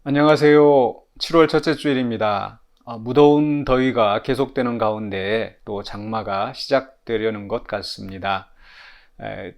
안녕하세요. 7월 첫째 주일입니다. 무더운 더위가 계속되는 가운데 또 장마가 시작되려는 것 같습니다. 에,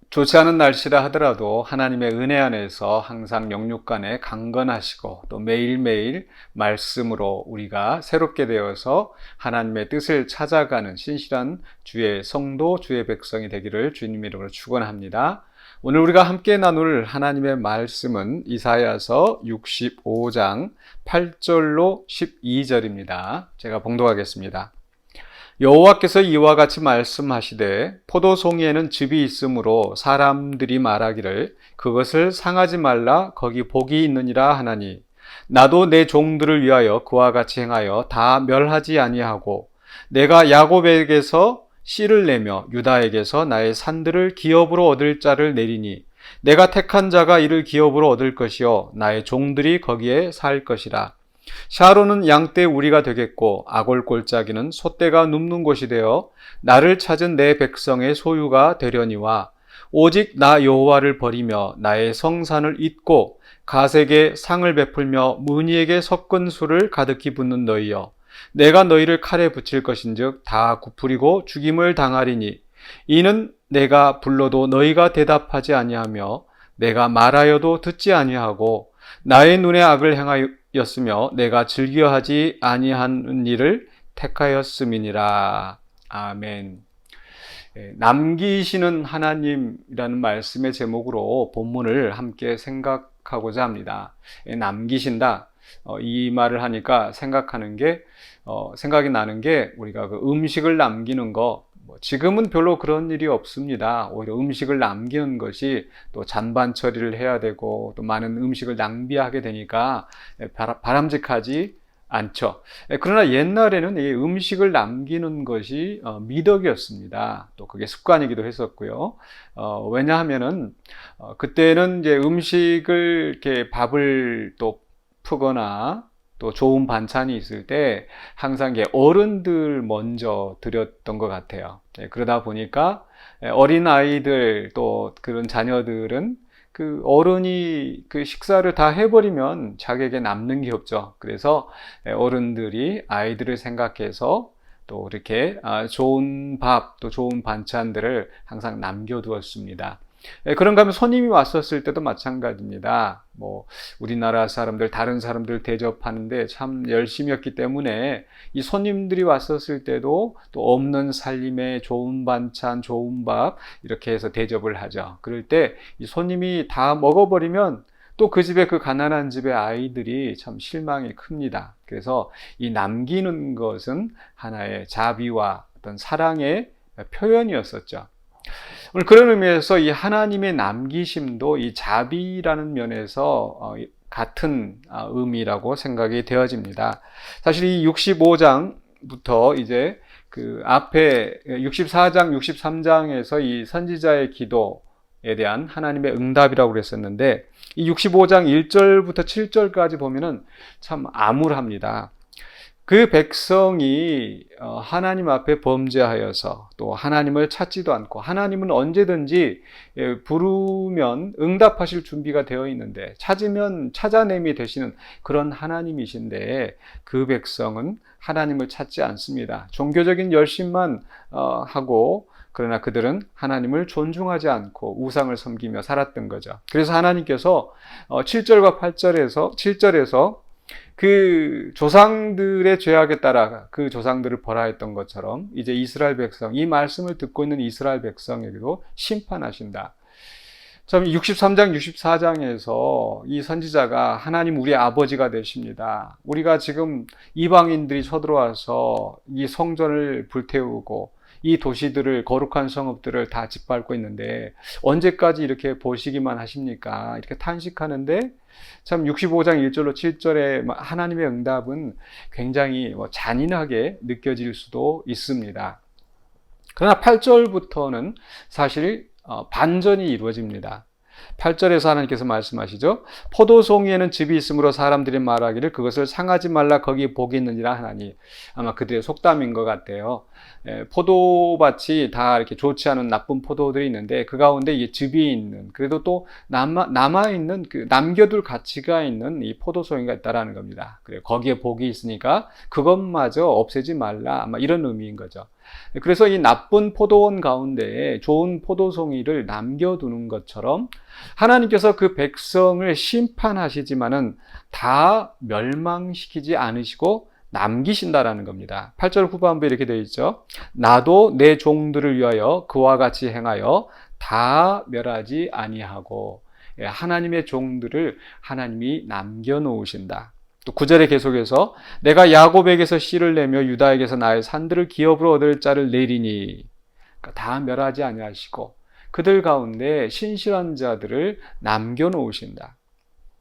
좋지 않은 날씨라 하더라도 하나님의 은혜 안에서 항상 영육간에 강건하시고 또 매일매일 말씀으로 우리가 새롭게 되어서 하나님의 뜻을 찾아가는 신실한 주의 성도, 주의 백성이 되기를 주님 이름으로 축원합니다. 오늘 우리가 함께 나눌 하나님의 말씀은 이사야서 65장 8절로 12절입니다. 제가 봉독하겠습니다. 여호와께서 이와 같이 말씀하시되 포도송이에는 즙이 있으므로 사람들이 말하기를 그것을 상하지 말라 거기 복이 있느니라 하나니 나도 내 종들을 위하여 그와 같이 행하여 다 멸하지 아니하고 내가 야곱에게서 씨를 내며 유다에게서 나의 산들을 기업으로 얻을 자를 내리니 내가 택한 자가 이를 기업으로 얻을 것이요 나의 종들이 거기에 살 것이라. 샤론은 양떼 우리가 되겠고 아골 골짜기는 소떼가 눕는 곳이 되어 나를 찾은 내 백성의 소유가 되려니와 오직 나 여호와를 버리며 나의 성산을 잊고 가색에 상을 베풀며 무니에게 섞은 술을 가득히 붓는 너희여 내가 너희를 칼에 붙일 것인즉 다 굽으리고 죽임을 당하리니 이는 내가 불러도 너희가 대답하지 아니하며 내가 말하여도 듣지 아니하고 나의 눈에 악을 행하였으며 내가 즐겨하지 아니하는 일을 택하였음이니라. 아멘. 남기시는 하나님이라는 말씀의 제목으로 본문을 함께 생각하고자 합니다. 남기신다. 이 말을 하니까 생각이 나는 게 우리가 그 음식을 남기는 거, 지금은 별로 그런 일이 없습니다. 오히려 음식을 남기는 것이 또 잔반 처리를 해야 되고 또 많은 음식을 낭비하게 되니까 바람직하지 않죠. 그러나 옛날에는 이 음식을 남기는 것이 미덕이었습니다. 또 그게 습관이기도 했었고요. 왜냐하면은 그때는 이제 음식을 이렇게 밥을 또 푸거나 또 좋은 반찬이 있을 때 항상 어른들 먼저 드렸던 것 같아요. 그러다 보니까 어린 아이들 또 그런 자녀들은 그 어른이 그 식사를 다 해버리면 자기에게 남는 게 없죠. 그래서 어른들이 아이들을 생각해서 또 이렇게 좋은 밥, 또 좋은 반찬들을 항상 남겨두었습니다. 그런가 하면 손님이 왔었을 때도 마찬가지입니다. 우리나라 사람들, 다른 사람들 대접하는데 참 열심히 했기 때문에 이 손님들이 왔었을 때도 또 없는 살림에 좋은 반찬, 좋은 밥 이렇게 해서 대접을 하죠. 그럴 때 이 손님이 다 먹어버리면 또 그 집에 그 가난한 집의 아이들이 참 실망이 큽니다. 그래서 이 남기는 것은 하나의 자비와 어떤 사랑의 표현이었었죠. 오늘 그런 의미에서 이 하나님의 남기심도 이 자비라는 면에서 같은 의미라고 생각이 되어집니다. 사실 이 65장부터 이제 그 앞에 64장, 63장에서 이 선지자의 기도에 대한 하나님의 응답이라고 그랬었는데 이 65장 1절부터 7절까지 보면은 참 암울합니다. 그 백성이 하나님 앞에 범죄하여서 또 하나님을 찾지도 않고 하나님은 언제든지 부르면 응답하실 준비가 되어 있는데 찾으면 찾아냄이 되시는 그런 하나님이신데 그 백성은 하나님을 찾지 않습니다. 종교적인 열심만 하고 그러나 그들은 하나님을 존중하지 않고 우상을 섬기며 살았던 거죠. 그래서 하나님께서 7절과 8절에서 7절에서 그 조상들의 죄악에 따라 그 조상들을 벌하였던 것처럼 이제 이스라엘 백성, 이 말씀을 듣고 있는 이스라엘 백성에게도 심판하신다. 참 63장, 64장에서 이 선지자가 하나님 우리 아버지가 되십니다. 우리가 지금 이방인들이 쳐들어와서 이 성전을 불태우고 이 도시들을, 거룩한 성읍들을 다 짓밟고 있는데 언제까지 이렇게 보시기만 하십니까? 이렇게 탄식하는데 참 65장 1절로 7절의 하나님의 응답은 굉장히 잔인하게 느껴질 수도 있습니다. 그러나 8절부터는 사실 반전이 이루어집니다. 8절에서 하나님께서 말씀하시죠. 포도송이에는 즙이 있으므로 사람들이 말하기를 그것을 상하지 말라 거기 복이 있느니라 하나니. 아마 그들의 속담인 것 같아요. 포도밭이 다 이렇게 좋지 않은 나쁜 포도들이 있는데 그 가운데 이 즙이 있는, 그래도 또 남아있는, 그 남겨둘 가치가 있는 이 포도송이가 있다라는 겁니다. 그래, 거기에 복이 있으니까 그것마저 없애지 말라. 아마 이런 의미인 거죠. 그래서 이 나쁜 포도원 가운데 좋은 포도송이를 남겨두는 것처럼 하나님께서 그 백성을 심판하시지만은 다 멸망시키지 않으시고 남기신다라는 겁니다. 8절 후반부에 이렇게 되어 있죠. 나도 내 종들을 위하여 그와 같이 행하여 다 멸하지 아니하고. 하나님의 종들을 하나님이 남겨놓으신다. 또 9절에 계속해서 내가 야곱에게서 씨를 내며 유다에게서 나의 산들을 기업으로 얻을 자를 내리니. 그러니까 다 멸하지 아니하시고 그들 가운데 신실한 자들을 남겨놓으신다.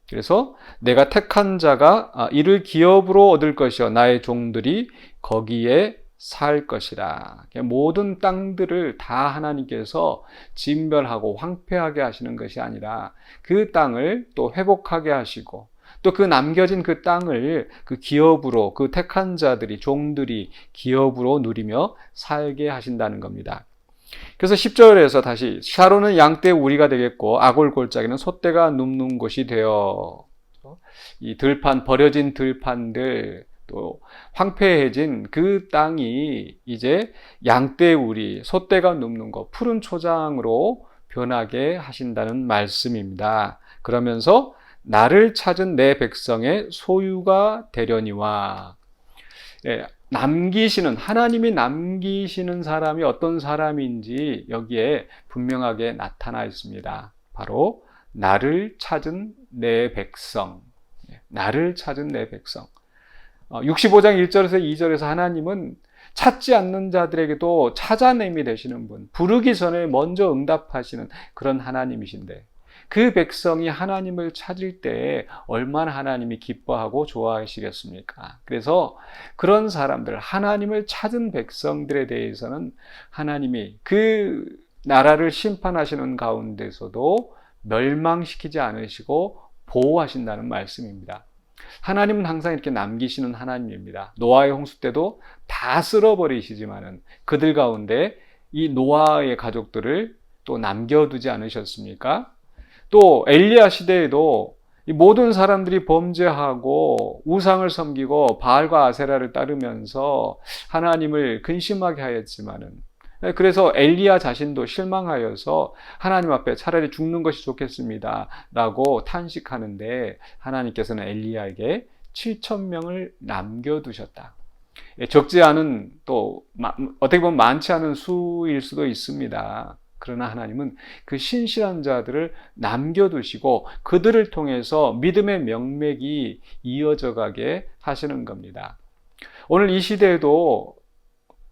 그래서 내가 택한 자가 이를 기업으로 얻을 것이요 나의 종들이 거기에 살 것이라. 모든 땅들을 다 하나님께서 진멸하고 황폐하게 하시는 것이 아니라 그 땅을 또 회복하게 하시고 또 그 남겨진 그 땅을 그 기업으로, 그 택한 자들이, 종들이 기업으로 누리며 살게 하신다는 겁니다. 그래서 10절에서 다시 샤론은 양떼 우리가 되겠고 아골 골짜기는 소떼가 눕는 곳이 되어. 이 들판, 버려진 들판들, 또 황폐해진 그 땅이 이제 양떼 우리, 소떼가 눕는 곳, 푸른 초장으로 변하게 하신다는 말씀입니다. 그러면서 나를 찾은 내 백성의 소유가 되려니와. 남기시는, 하나님이 남기시는 사람이 어떤 사람인지 여기에 분명하게 나타나 있습니다. 바로 나를 찾은 내 백성. 나를 찾은 내 백성. 65장 1절에서 2절에서 하나님은 찾지 않는 자들에게도 찾아냄이 되시는 분, 부르기 전에 먼저 응답하시는 그런 하나님이신데 그 백성이 하나님을 찾을 때 얼마나 하나님이 기뻐하고 좋아하시겠습니까? 그래서 그런 사람들, 하나님을 찾은 백성들에 대해서는 하나님이 그 나라를 심판하시는 가운데서도 멸망시키지 않으시고 보호하신다는 말씀입니다. 하나님은 항상 이렇게 남기시는 하나님입니다. 노아의 홍수 때도 다 쓸어버리시지만은 그들 가운데 이 노아의 가족들을 또 남겨두지 않으셨습니까? 또 엘리야 시대에도 이 모든 사람들이 범죄하고 우상을 섬기고 바알과 아세라를 따르면서 하나님을 근심하게 하였지만은, 그래서 엘리야 자신도 실망하여서 하나님 앞에 차라리 죽는 것이 좋겠습니다 라고 탄식하는데 하나님께서는 엘리야에게 7,000명을 남겨두셨다. 적지 않은, 또 어떻게 보면 많지 않은 수일 수도 있습니다. 그러나 하나님은 그 신실한 자들을 남겨두시고 그들을 통해서 믿음의 명맥이 이어져 가게 하시는 겁니다. 오늘 이 시대에도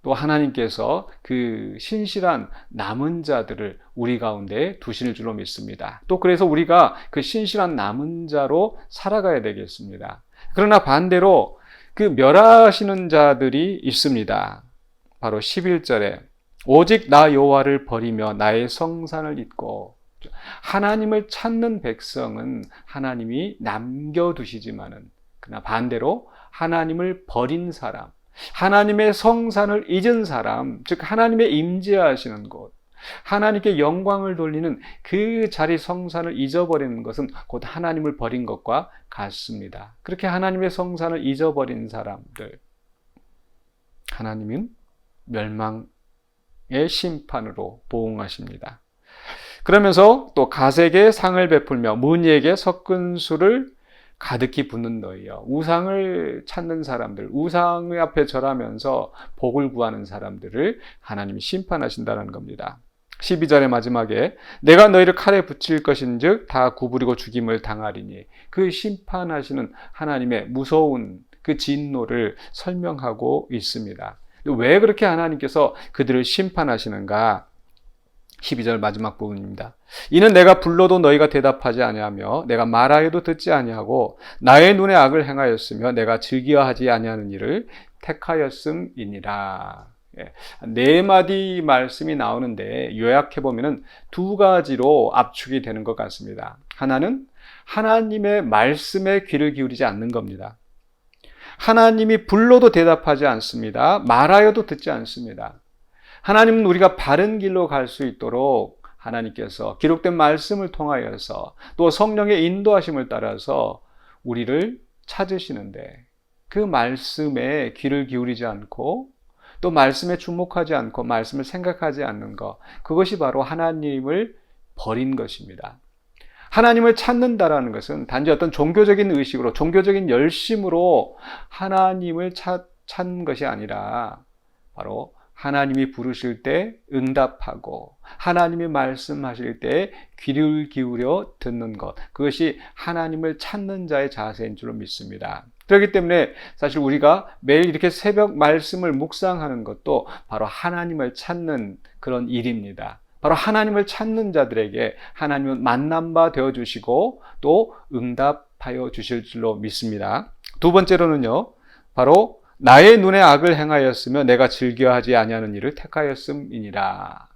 또 하나님께서 그 신실한 남은 자들을 우리 가운데 두실 줄로 믿습니다. 또 그래서 우리가 그 신실한 남은 자로 살아가야 되겠습니다. 그러나 반대로 그 멸하시는 자들이 있습니다. 바로 11절에 오직 나 여호와를 버리며 나의 성산을 잊고. 하나님을 찾는 백성은 하나님이 남겨두시지만은 그러나 반대로 하나님을 버린 사람, 하나님의 성산을 잊은 사람, 즉 하나님의 임재하시는 곳, 하나님께 영광을 돌리는 그 자리 성산을 잊어버리는 것은 곧 하나님을 버린 것과 같습니다. 그렇게 하나님의 성산을 잊어버린 사람들, 하나님은 멸망의 심판으로 보응하십니다. 그러면서 또 가색에 상을 베풀며 문의에게 섞은 술을 가득히 붓는 너희여. 우상을 찾는 사람들, 우상의 앞에 절하면서 복을 구하는 사람들을 하나님이 심판하신다는 겁니다. 12절의 마지막에 내가 너희를 칼에 붙일 것인즉 다 구부리고 죽임을 당하리니. 그 심판하시는 하나님의 무서운 그 진노를 설명하고 있습니다. 왜 그렇게 하나님께서 그들을 심판하시는가? 12절 마지막 부분입니다. 이는 내가 불러도 너희가 대답하지 아니하며 내가 말하여도 듣지 아니하고 나의 눈에 악을 행하였으며 내가 즐겨하지 아니하는 일을 택하였음이니라. 네 마디 말씀이 나오는데 요약해 보면은 두 가지로 압축이 되는 것 같습니다. 하나는 하나님의 말씀에 귀를 기울이지 않는 겁니다. 하나님이 불러도 대답하지 않습니다. 말하여도 듣지 않습니다. 하나님은 우리가 바른 길로 갈 수 있도록 하나님께서 기록된 말씀을 통하여서 또 성령의 인도하심을 따라서 우리를 찾으시는데 그 말씀에 귀를 기울이지 않고 또 말씀에 주목하지 않고 말씀을 생각하지 않는 것, 그것이 바로 하나님을 버린 것입니다. 하나님을 찾는다라는 것은 단지 어떤 종교적인 의식으로, 종교적인 열심으로 하나님을 찾는 것이 아니라 바로 하나님이 부르실 때 응답하고 하나님이 말씀하실 때 귀를 기울여 듣는 것, 그것이 하나님을 찾는 자의 자세인 줄로 믿습니다. 그렇기 때문에 사실 우리가 매일 이렇게 새벽 말씀을 묵상하는 것도 바로 하나님을 찾는 그런 일입니다. 바로 하나님을 찾는 자들에게 하나님은 만남바 되어주시고 또 응답하여 주실 줄로 믿습니다. 두 번째로는요, 바로 나의 눈에 악을 행하였으며 내가 즐겨하지 아니하는 일을 택하였음이니라.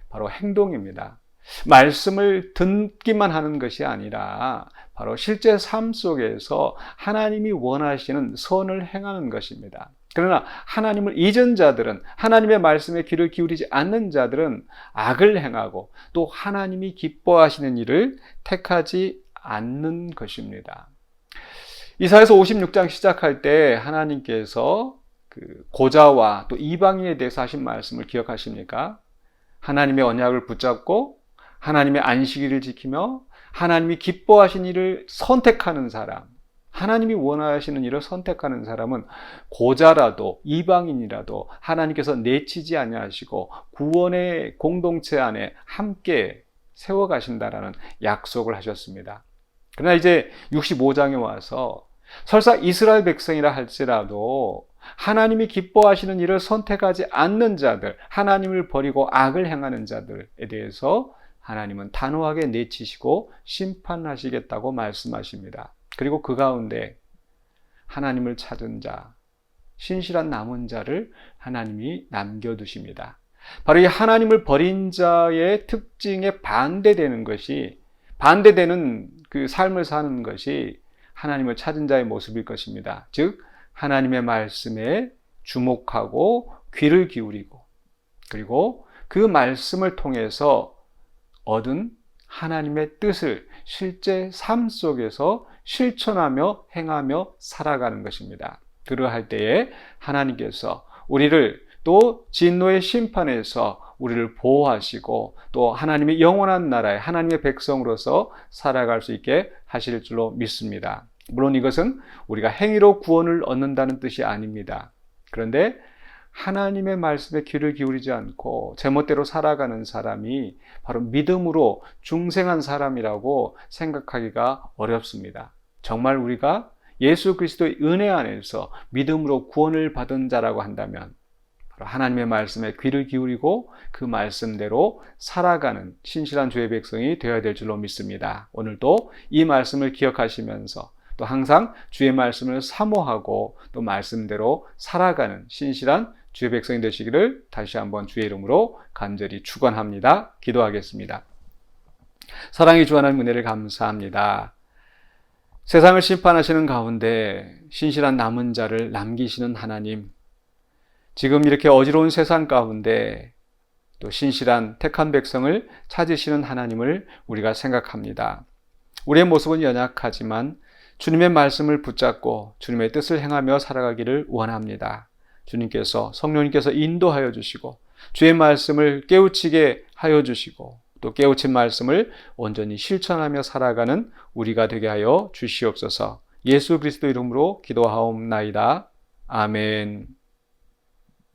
바로 행동입니다. 말씀을 듣기만 하는 것이 아니라 바로 실제 삶 속에서 하나님이 원하시는 선을 행하는 것입니다. 그러나 하나님을 잊은 자들은, 하나님의 말씀에 귀를 기울이지 않는 자들은 악을 행하고 또 하나님이 기뻐하시는 일을 택하지 않는 것입니다. 이사야서 56장 시작할 때 하나님께서 그 고자와 또 이방인에 대해서 하신 말씀을 기억하십니까? 하나님의 언약을 붙잡고 하나님의 안식일을 지키며 하나님이 기뻐하신 일을 선택하는 사람, 하나님이 원하시는 일을 선택하는 사람은 고자라도 이방인이라도 하나님께서 내치지 아니하시고 구원의 공동체 안에 함께 세워가신다라는 약속을 하셨습니다. 그러나 이제 65장에 와서 설사 이스라엘 백성이라 할지라도 하나님이 기뻐하시는 일을 선택하지 않는 자들, 하나님을 버리고 악을 행하는 자들에 대해서 하나님은 단호하게 내치시고 심판하시겠다고 말씀하십니다. 그리고 그 가운데 하나님을 찾은 자, 신실한 남은 자를 하나님이 남겨두십니다. 바로 이 하나님을 버린 자의 특징에 반대되는 그 삶을 사는 것이 하나님을 찾은 자의 모습일 것입니다. 즉 하나님의 말씀에 주목하고 귀를 기울이고 그리고 그 말씀을 통해서 얻은 하나님의 뜻을 실제 삶 속에서 실천하며 행하며 살아가는 것입니다. 그러할 때에 하나님께서 우리를 또 진노의 심판에서 우리를 보호하시고 또 하나님의 영원한 나라에 하나님의 백성으로서 살아갈 수 있게 하실 줄로 믿습니다. 물론 이것은 우리가 행위로 구원을 얻는다는 뜻이 아닙니다. 그런데 하나님의 말씀에 귀를 기울이지 않고 제멋대로 살아가는 사람이 바로 믿음으로 중생한 사람이라고 생각하기가 어렵습니다. 정말 우리가 예수 그리스도의 은혜 안에서 믿음으로 구원을 받은 자라고 한다면 바로 하나님의 말씀에 귀를 기울이고 그 말씀대로 살아가는 신실한 주의 백성이 되어야 될 줄로 믿습니다. 오늘도 이 말씀을 기억하시면서 또 항상 주의 말씀을 사모하고 또 말씀대로 살아가는 신실한 주의 백성이 되시기를 다시 한번 주의 이름으로 간절히 축원합니다. 기도하겠습니다. 사랑의 주 하나님 은혜를 감사합니다. 세상을 심판하시는 가운데 신실한 남은 자를 남기시는 하나님, 지금 이렇게 어지러운 세상 가운데 또 신실한 택한 백성을 찾으시는 하나님을 우리가 생각합니다. 우리의 모습은 연약하지만 주님의 말씀을 붙잡고 주님의 뜻을 행하며 살아가기를 원합니다. 주님께서 성령님께서 인도하여 주시고 주의 말씀을 깨우치게 하여 주시고 또 깨우친 말씀을 온전히 실천하며 살아가는 우리가 되게 하여 주시옵소서. 예수 그리스도 이름으로 기도하옵나이다. 아멘.